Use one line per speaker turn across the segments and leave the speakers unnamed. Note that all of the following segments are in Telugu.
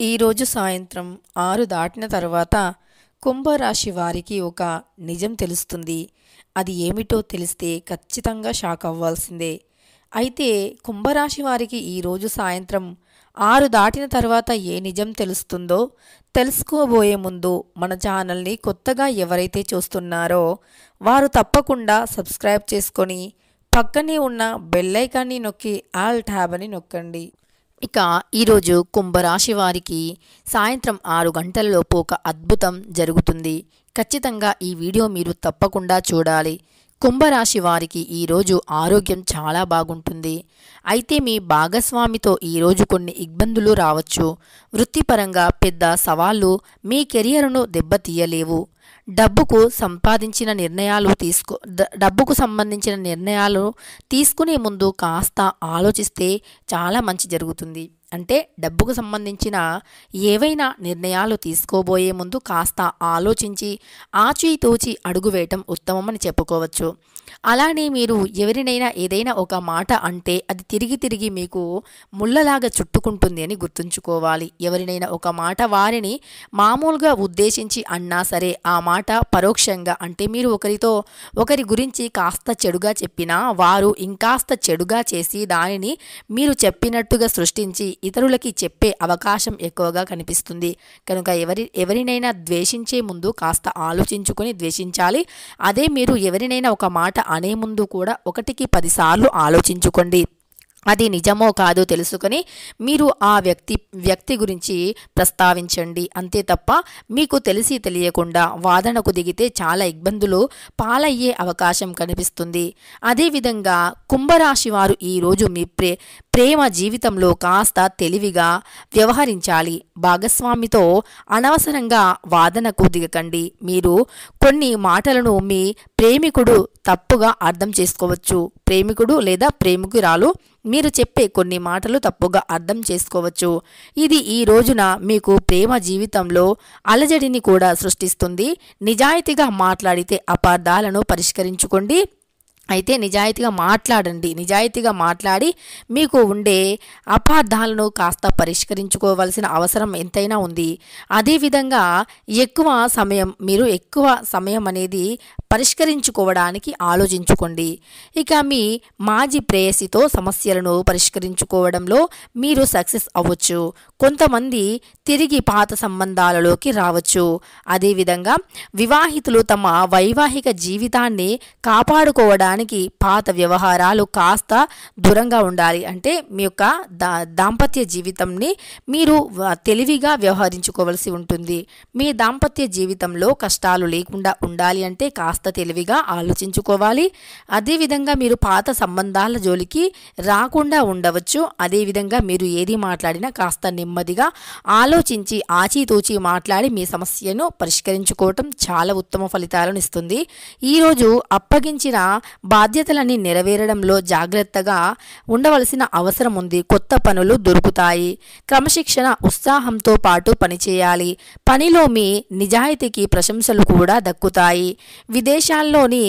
ఈరోజు సాయంత్రం 6 దాటిన తర్వాత కుంభరాశి వారికి ఒక నిజం తెలుస్తుంది. అది ఏమిటో తెలిస్తే ఖచ్చితంగా షాక్ అవ్వాల్సిందే. అయితే కుంభరాశి వారికి ఈరోజు సాయంత్రం 6 దాటిన తర్వాత ఏ నిజం తెలుస్తుందో తెలుసుకోబోయే ముందు మన ఛానల్ని కొత్తగా ఎవరైతే చూస్తున్నారో వారు తప్పకుండా సబ్స్క్రైబ్ చేసుకొని పక్కనే ఉన్న బెల్ ఐకాన్ని నొక్కి ఆల్ ట్యాబ్ అని నొక్కండి. ఇక ఈరోజు కుంభరాశి వారికి సాయంత్రం 6 గంటలలోపు ఒక అద్భుతం జరుగుతుంది. ఖచ్చితంగా ఈ వీడియో మీరు తప్పకుండా చూడాలి. కుంభరాశి వారికి ఈరోజు ఆరోగ్యం చాలా బాగుంటుంది. అయితే మీ భాగస్వామితో ఈరోజు కొన్ని ఇబ్బందులు రావచ్చు. వృత్తిపరంగా పెద్ద సవాళ్లు మీ కెరియర్ను దెబ్బతీయలేవు. డబ్బుకు సంబంధించిన నిర్ణయాలు తీసుకునే ముందు కాస్త ఆలోచిస్తే చాలా మంచి జరుగుతుంది. అంటే డబ్బుకు సంబంధించిన ఏవైనా నిర్ణయాలు తీసుకోబోయే ముందు కాస్త ఆలోచించి ఆచితూచి అడుగు వేయటం ఉత్తమమని చెప్పుకోవచ్చు. అలానే మీరు ఎవరినైనా ఏదైనా ఒక మాట అంటే అది తిరిగి తిరిగి మీకు ముళ్ళలాగా చుట్టుకుంటుంది అని గుర్తుంచుకోవాలి. ఎవరినైనా ఒక మాట వారిని మామూలుగా ఉద్దేశించి అన్నా సరే ఆ మాట పరోక్షంగా అంటే మీరు ఒకరి గురించి కాస్త చెడుగా చెప్పినా వారు ఇంకాస్త చెడుగా చేసి దానిని మీరు చెప్పినట్టుగా సృష్టించి ఇతరులకి చెప్పే అవకాశం ఎక్కువగా కనిపిస్తుంది. కనుక ఎవరినైనా ద్వేషించే ముందు కాస్త ఆలోచించుకొని ద్వేషించాలి. అదే మీరు ఎవరినైనా ఒక మాట అనే ముందు కూడా 1కి 10 సార్లు ఆలోచించుకోండి. అది నిజమో కాదో తెలుసుకొని మీరు ఆ వ్యక్తి గురించి ప్రస్తావించండి. అంతే తప్ప మీకు తెలిసి తెలియకుండా వాదనకు దిగితే చాలా ఇబ్బందులు పాలయ్యే అవకాశం కనిపిస్తుంది. అదేవిధంగా కుంభరాశి వారు ఈరోజు మీ ప్రేమ జీవితంలో కాస్త తెలివిగా వ్యవహరించాలి. భాగస్వామితో అనవసరంగా వాదనకు దిగకండి. మీరు కొన్ని మాటలను మీ ప్రేమికుడు తప్పుగా అర్థం చేసుకోవచ్చు. ప్రేమికుడు లేదా ప్రేమికురాలు మీరు చెప్పే కొన్ని మాటలు తప్పుగా అర్థం చేసుకోవచ్చు. ఇది ఈ రోజున మీకు ప్రేమ జీవితంలో అలజడిని కూడా సృష్టిస్తుంది. నిజాయితీగా మాట్లాడితే అపార్థాలను పరిష్కరించుకోండి. అయితే నిజాయితీగా మాట్లాడండి. నిజాయితీగా మాట్లాడి మీకు ఉండే అపార్థాలను కాస్త పరిష్కరించుకోవాల్సిన అవసరం ఎంతైనా ఉంది. అదేవిధంగా ఎక్కువ సమయం అనేది పరిష్కరించుకోవడానికి ఆలోచించుకోండి. ఇక మీ మాజీ ప్రేయసితో సమస్యలను పరిష్కరించుకోవడంలో మీరు సక్సెస్ అవ్వచ్చు. కొంతమంది తిరిగి పాత సంబంధాలలోకి రావచ్చు. అదేవిధంగా వివాహితులు తమ వైవాహిక జీవితాన్ని కాపాడుకోవడానికి పాత వ్యవహారాలు కాస్త దూరంగా ఉండాలి. అంటే మీ యొక్క దాంపత్య జీవితంని మీరు తెలివిగా వ్యవహరించుకోవాల్సి ఉంటుంది. మీ దాంపత్య జీవితంలో కష్టాలు లేకుండా ఉండాలి అంటే కాస్త తెలివిగా ఆలోచించుకోవాలి. అదేవిధంగా మీరు పాత సంబంధాల జోలికి రాకుండా ఉండవచ్చు. అదేవిధంగా మీరు ఏది మాట్లాడినా కాస్త నెమ్మదిగా ఆలోచించి ఆచితూచి మాట్లాడి మీ సమస్యను పరిష్కరించుకోవటం చాలా ఉత్తమ ఫలితాలను ఇస్తుంది. ఈరోజు అప్పగించిన బాధ్యతలన్నీ నెరవేరడంలో జాగ్రత్తగా ఉండవలసిన అవసరం ఉంది. కొత్త పనులు దొరుకుతాయి. క్రమశిక్షణ ఉత్సాహంతో పాటు పనిచేయాలి. పనిలో మీ నిజాయితీకి ప్రశంసలు కూడా దక్కుతాయి. విదేశాల్లోని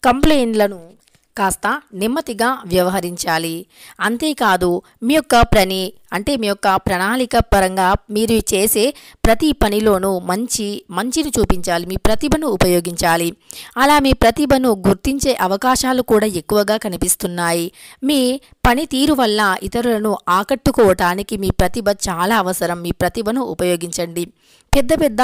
కంప్లైంట్లను కాస్త నెమ్మదిగా వ్యవహరించాలి. అంతేకాదు మీ యొక్క ప్రణాళిక పరంగా మీరు చేసే ప్రతి పనిలోనూ మంచిని చూపించాలి. మీ ప్రతిభను ఉపయోగించాలి. అలా మీ ప్రతిభను గుర్తించే అవకాశాలు కూడా ఎక్కువగా కనిపిస్తున్నాయి. మీ పనితీరు వల్ల ఇతరులను ఆకట్టుకోవటానికి మీ ప్రతిభ చాలా అవసరం. మీ ప్రతిభను ఉపయోగించండి. పెద్ద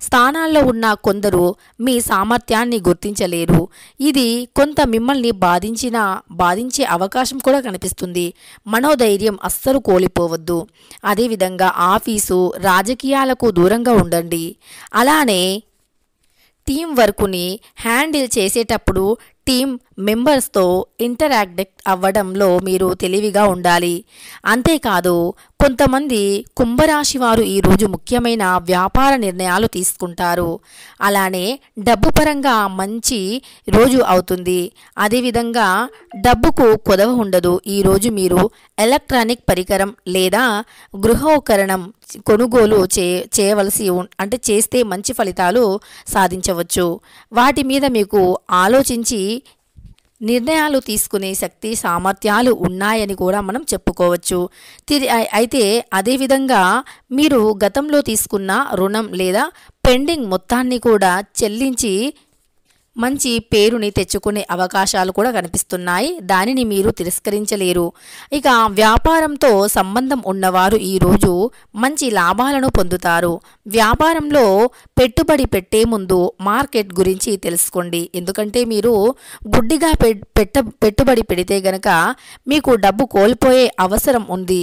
స్థానాల్లో ఉన్న కొందరు మీ సామర్థ్యాన్ని గుర్తించలేరు. ఇది కొంత మిమ్మల్ని బాధించే అవకాశం కూడా కనిపిస్తుంది. మనోధైర్యం అస్సలు కోల్పోవద్దు. అదేవిధంగా ఆఫీసు రాజకీయాలకు దూరంగా ఉండండి. అలానే టీం వర్క్ని హ్యాండిల్ చేసేటప్పుడు టీం మెంబర్స్తో ఇంటరాక్ట్ అవ్వడంలో మీరు తెలివిగా ఉండాలి. అంతేకాదు కొంతమంది కుంభరాశి వారు ఈరోజు ముఖ్యమైన వ్యాపార నిర్ణయాలు తీసుకుంటారు. అలానే డబ్బు పరంగా మంచి రోజు అవుతుంది. అదేవిధంగా డబ్బుకు కొదవ ఉండదు. ఈరోజు మీరు ఎలక్ట్రానిక్ పరికరం లేదా గృహోపకరణం కొనుగోలు చేస్తే మంచి ఫలితాలు సాధించవచ్చు. వాటి మీద మీకు ఆలోచించి నిర్ణయాలు తీసుకునే శక్తి సామర్థ్యాలు ఉన్నాయని కూడా మనం చెప్పుకోవచ్చు. అయితే అదేవిధంగా మీరు గతంలో తీసుకున్న రుణం లేదా పెండింగ్ మొత్తాన్ని కూడా చెల్లించి మంచి పేరుని తెచ్చుకునే అవకాశాలు కూడా కనిపిస్తున్నాయి. దానిని మీరు తిరస్కరించలేరు. ఇక వ్యాపారంతో సంబంధం ఉన్నవారు ఈరోజు మంచి లాభాలను పొందుతారు. వ్యాపారంలో పెట్టుబడి పెట్టే ముందు మార్కెట్ గురించి తెలుసుకోండి. ఎందుకంటే మీరు గుడ్డిగా పెట్టుబడి పెడితే గనక మీకు డబ్బు కోల్పోయే అవసరం ఉంది.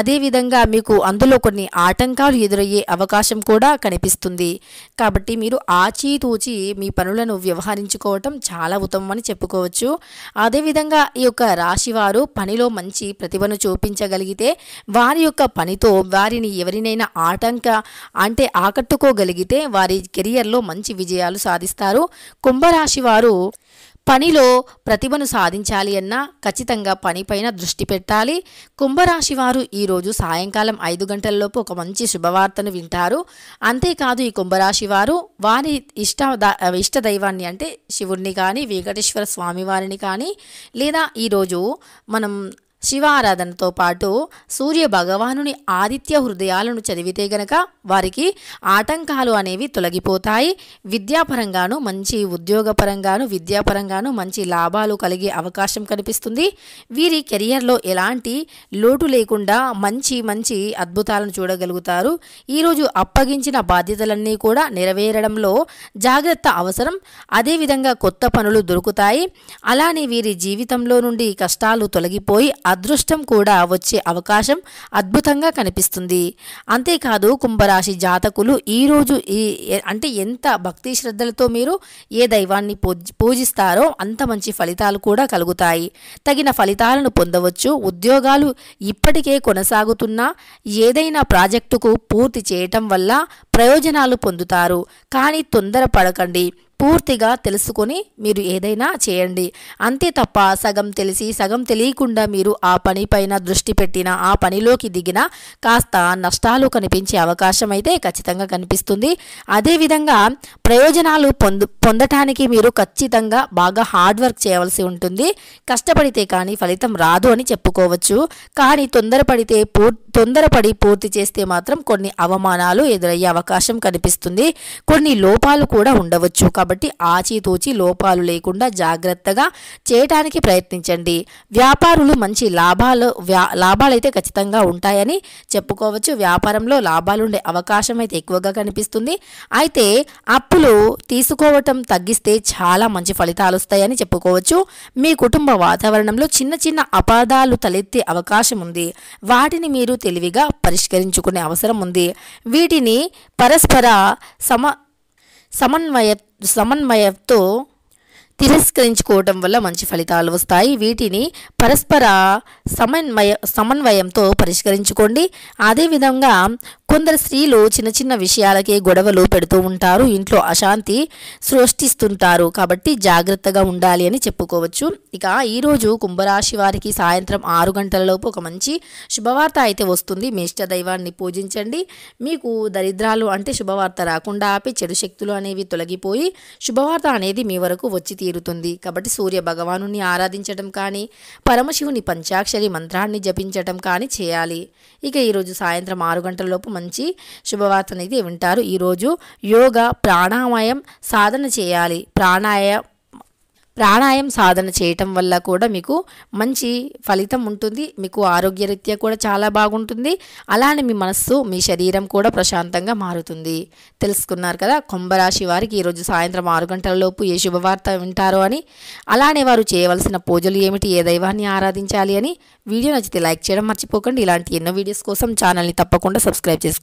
అదేవిధంగా మీకు అందులో కొన్ని ఆటంకాలు ఎదురయ్యే అవకాశం కూడా కనిపిస్తుంది. కాబట్టి మీరు ఆచితూచి మీ పనులను వ్యవహరించుకోవటం చాలా ఉత్తమమని చెప్పుకోవచ్చు. అదేవిధంగా ఈ యొక్క రాశివారు పనిలో మంచి ప్రతిభను చూపించగలిగితే వారి యొక్క పనితో వారిని ఎవరినైనా ఆకట్టుకోగలిగితే వారి కెరియర్లో మంచి విజయాలు సాధిస్తారు. కుంభరాశి వారు పనిలో ప్రతిభను సాధించాలి అన్నా ఖచ్చితంగా పనిపైన దృష్టి పెట్టాలి. కుంభరాశి వారు ఈరోజు సాయంకాలం 5 గంటలలోపు ఒక మంచి శుభవార్తను వింటారు. అంతేకాదు ఈ కుంభరాశి వారు వారి ఇష్ట దైవాన్ని అంటే శివుణ్ణి కానీ వెంకటేశ్వర స్వామి వారిని కానీ లేదా ఈరోజు మనం శివారాధనతో పాటు సూర్య భగవానుని ఆదిత్య హృదయాలను చదివితే గనక వారికి ఆటంకాలు అనేవి తొలగిపోతాయి. విద్యాపరంగాను మంచి ఉద్యోగపరంగాను విద్యాపరంగాను మంచి లాభాలు కలిగే అవకాశం కనిపిస్తుంది. వీరి కెరియర్లో ఎలాంటి లోటు లేకుండా మంచి అద్భుతాలను చూడగలుగుతారు. ఈరోజు అప్పగించిన బాధ్యతలన్నీ కూడా నెరవేరడంలో జాగ్రత్త అవసరం. అదేవిధంగా కొత్త పనులు దొరుకుతాయి. అలానే వీరి జీవితంలో నుండి కష్టాలు తొలగిపోయి అదృష్టం కూడా వచ్చే అవకాశం అద్భుతంగా కనిపిస్తుంది. అంతేకాదు కుంభరాశి జాతకులు ఈరోజు అంటే ఎంత భక్తి శ్రద్ధలతో మీరు ఏ దైవాన్ని పూజిస్తారో అంత మంచి ఫలితాలు కూడా కలుగుతాయి. తగిన ఫలితాలను పొందవచ్చు. ఉద్యోగాలు ఇప్పటికే కొనసాగుతున్నా ఏదైనా ప్రాజెక్టుకు పూర్తి చేయటం వల్ల ప్రయోజనాలు పొందుతారు. కానీ తొందరపడకండి. పూర్తిగా తెలుసుకొని మీరు ఏదైనా చేయండి. అంతే తప్ప సగం తెలిసి సగం తెలియకుండా మీరు ఆ పనిపైన దృష్టి పెట్టినా ఆ పనిలోకి దిగినా కాస్త నష్టాలు కనిపించే అవకాశం అయితే ఖచ్చితంగా కనిపిస్తుంది. అదేవిధంగా ప్రయోజనాలు పొందటానికి మీరు ఖచ్చితంగా బాగా హార్డ్ వర్క్ చేయవలసి ఉంటుంది. కష్టపడితే కానీ ఫలితం రాదు అని చెప్పుకోవచ్చు. కానీ తొందరపడి పూర్తి చేస్తే మాత్రం కొన్ని అవమానాలు ఎదురయ్యే అవకాశం కనిపిస్తుంది. కొన్ని లోపాలు కూడా ఉండవచ్చు. కాబట్టి ఆచితూచి లోపాలు లేకుండా జాగ్రత్తగా చేయటానికి ప్రయత్నించండి. వ్యాపారులు మంచి లాభాలైతే ఖచ్చితంగా ఉంటాయని చెప్పుకోవచ్చు. వ్యాపారంలో లాభాలు ఉండే అవకాశం అయితే ఎక్కువగా కనిపిస్తుంది. అయితే అప్పులు తీసుకోవటం తగ్గిస్తే చాలా మంచి ఫలితాలు వస్తాయని చెప్పుకోవచ్చు. మీ కుటుంబ వాతావరణంలో చిన్న అపార్థాలు తలెత్తే అవకాశం ఉంది. వాటిని మీరు తెలివిగా పరిష్కరించుకునే అవసరం ఉంది. వీటిని పరస్పర సమన్వయంతో తిరస్కరించుకోవటం వల్ల మంచి ఫలితాలు వస్తాయి. వీటిని పరస్పర సమన్వయంతో పరిష్కరించుకోండి. అదేవిధంగా కొందరు స్త్రీలు చిన్న విషయాలకే గొడవలు పెడుతూ ఉంటారు. ఇంట్లో అశాంతి సృష్టిస్తుంటారు. కాబట్టి జాగ్రత్తగా ఉండాలి అని చెప్పుకోవచ్చు. ఇక ఈరోజు కుంభరాశి వారికి సాయంత్రం 6 గంటలలోపు ఒక మంచి శుభవార్త అయితే వస్తుంది. మీ ఇష్ట దైవాన్ని పూజించండి. మీకు దరిద్రాలు అంటే శుభవార్త రాకుండా ఆపి చెడు శక్తులు అనేవి తొలగిపోయి శుభవార్త అనేది మీ వరకు వచ్చి తీరుతుంది. కాబట్టి సూర్య భగవాను ఆరాధించడం కానీ పరమశివుని పంచాక్షరి మంత్రాన్ని జపించటం కానీ చేయాలి. ఇక ఈరోజు సాయంత్రం 6 గంటలలోపు మంచి శుభవార్త అనేది వింటారు. ఈరోజు యోగా ప్రాణాయామం సాధన చేయాలి. ప్రాణాయామం సాధన చేయటం వల్ల కూడా మీకు మంచి ఫలితం ఉంటుంది. మీకు ఆరోగ్యరీత్యా కూడా చాలా బాగుంటుంది. అలానే మీ మనస్సు మీ శరీరం కూడా ప్రశాంతంగా మారుతుంది. తెలుసుకున్నారు కదా కుంభరాశి వారికి ఈరోజు సాయంత్రం 6 గంటలలోపు ఏ శుభవార్త వింటారో అని. అలానే వారు చేయవలసిన పూజలు ఏమిటి, ఏ దైవాన్ని ఆరాధించాలి అని. వీడియో నచ్చితే లైక్ చేయడం మర్చిపోకండి. ఇలాంటి ఎన్నో వీడియోస్ కోసం ఛానల్ని తప్పకుండా సబ్స్క్రైబ్ చేసుకోండి.